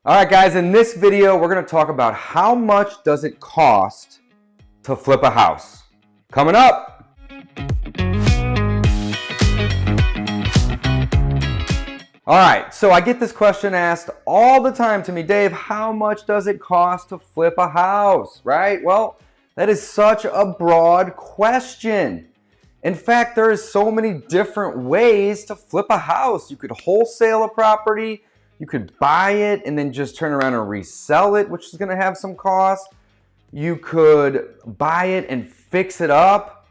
All right, guys, in this video, we're going to talk about how much does it cost to flip a house. Coming up. All right, so I get this question asked all the time to me, Dave, how much does it cost to flip a house, right? Well, that is such a broad question. In fact, there is so many different ways to flip a house. You could wholesale a property, you could buy it and then just turn around and resell it, which is going to have some cost. You could buy it and fix it up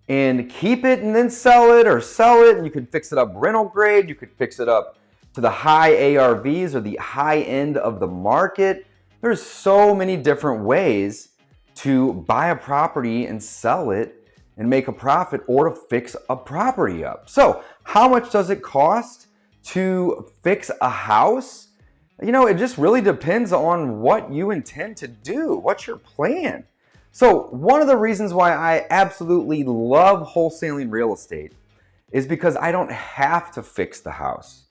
and keep it and then sell it, or sell it and you could fix it up rental grade. You could fix it up to the high ARVs or the high end of the market. There's so many different ways to buy a property and sell it and make a profit, or to fix a property up. So how much does it cost to fix a house? You know, it just really depends on what you intend to do. What's your plan? So one of the reasons why I absolutely love wholesaling real estate is because I don't have to fix the house.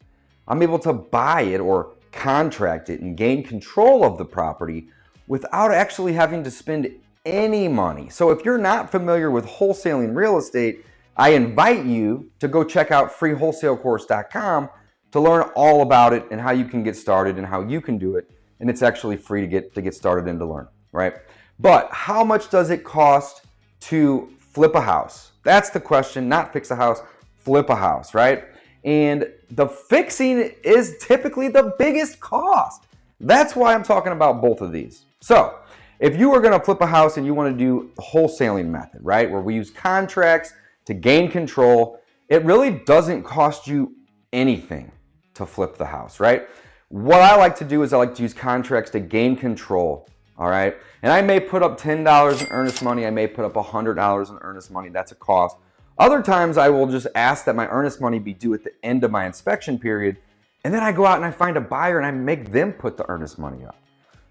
I'm able to buy it or contract it and gain control of the property without actually having to spend any money. So if you're not familiar with wholesaling real estate, I invite you to go check out freewholesalecourse.com to learn all about it and how you can get started and how you can do it. And it's actually free to get started and to learn, right? But how much does it cost to flip a house? That's the question, not fix a house, flip a house, right? And the fixing is typically the biggest cost. That's why I'm talking about both of these. So if you are gonna flip a house and you wanna do the wholesaling method, right? Where we use contracts to gain control, it really doesn't cost you anything to flip the house, right? What I like to do is I like to use contracts to gain control, all right? And I may put up $10 in earnest money, I may put up $100 in earnest money, that's a cost. Other times I will just ask that my earnest money be due at the end of my inspection period, and then I go out and I find a buyer and I make them put the earnest money up.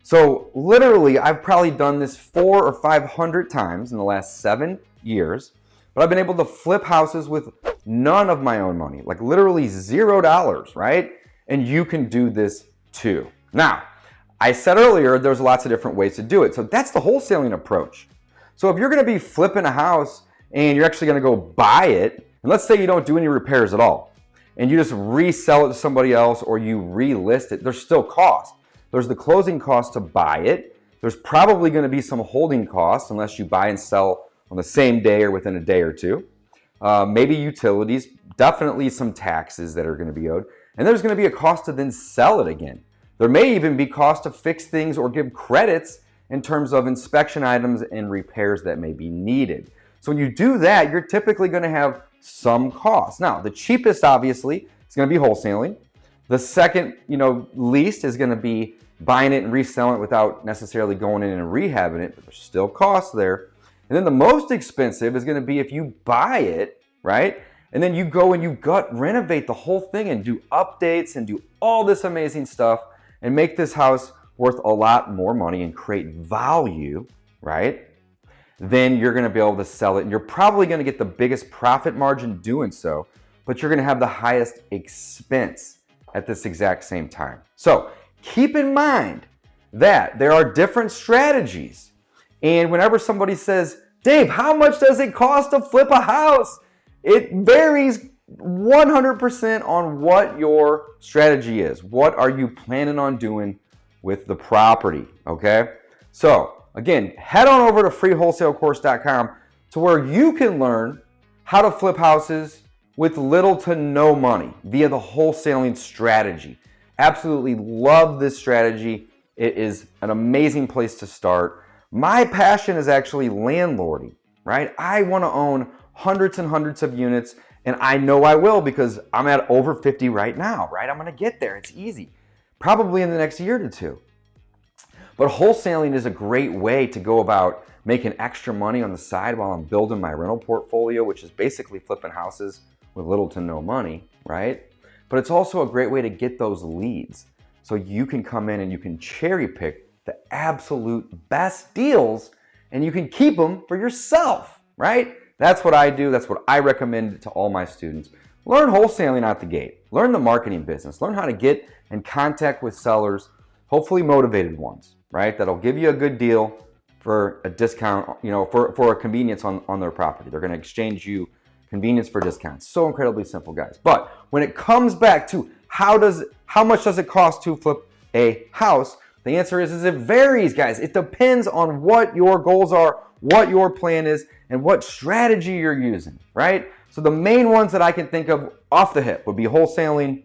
So literally, I've probably done this 400 or 500 times in the last 7 years, but I've been able to flip houses with none of my own money, like literally $0, right? And you can do this too. Now, I said earlier, there's lots of different ways to do it. So that's the wholesaling approach. So if you're gonna be flipping a house and you're actually gonna go buy it, and let's say you don't do any repairs at all, and you just resell it to somebody else or you relist it, there's still cost. There's the closing cost to buy it. There's probably gonna be some holding costs unless you buy and sell on the same day or within a day or two. Maybe utilities, definitely some taxes that are going to be owed. And there's going to be a cost to then sell it again. There may even be cost to fix things or give credits in terms of inspection items and repairs that may be needed. So when you do that, you're typically going to have some costs. Now, the cheapest, obviously, is going to be wholesaling. The second, least is going to be buying it and reselling it without necessarily going in and rehabbing it, but there's still costs there. And then the most expensive is going to be if you buy it, right? And then you go and you gut renovate the whole thing and do updates and do all this amazing stuff and make this house worth a lot more money and create value, right? Then you're going to be able to sell it, and you're probably going to get the biggest profit margin doing so, but you're going to have the highest expense at this exact same time. So keep in mind that there are different strategies. And whenever somebody says, Dave, how much does it cost to flip a house? It varies 100% on what your strategy is. What are you planning on doing with the property, okay? So again, head on over to freewholesalecourse.com to where you can learn how to flip houses with little to no money via the wholesaling strategy. Absolutely love this strategy. It is an amazing place to start. My passion is actually landlording, right? I want to own hundreds and hundreds of units, and I know I will because I'm at over 50 right now, right? I'm going to get there. It's easy, probably in the next year to two. But wholesaling is a great way to go about making extra money on the side while I'm building my rental portfolio, which is basically flipping houses with little to no money, right? But it's also a great way to get those leads so you can come in and you can cherry pick the absolute best deals and you can keep them for yourself, right? That's what I do. That's what I recommend to all my students. Learn wholesaling out the gate. Learn the marketing business. Learn how to get in contact with sellers hopefully motivated ones, right? That'll give you a good deal for a discount, you know, for a convenience on their property. They're going to exchange you convenience for discounts. So incredibly simple, guys. But when it comes back to how much does it cost to flip a house, the answer is it varies, guys. It depends on what your goals are, what your plan is, and what strategy you're using, right? So the main ones that I can think of off the hip would be wholesaling,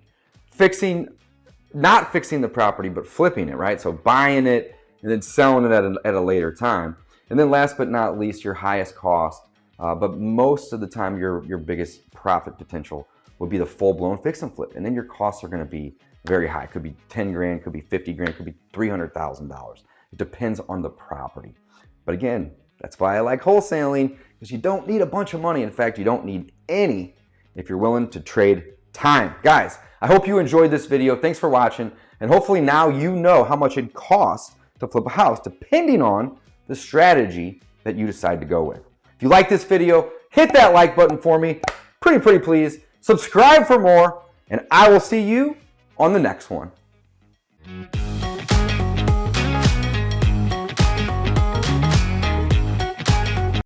not fixing the property, but flipping it, right? So buying it and then selling it at a later time. And then last but not least, your highest cost, but most of the time your biggest profit potential would be the full-blown fix and flip. And then your costs are gonna be very high. It could be 10 grand, could be 50 grand, could be $300,000. It depends on the property. But again, that's why I like wholesaling, because you don't need a bunch of money. In fact, you don't need any if you're willing to trade time. Guys, I hope you enjoyed this video. Thanks for watching. And hopefully now you know how much it costs to flip a house, depending on the strategy that you decide to go with. If you like this video, hit that like button for me. Pretty please. Subscribe for more, and I will see you on the next one.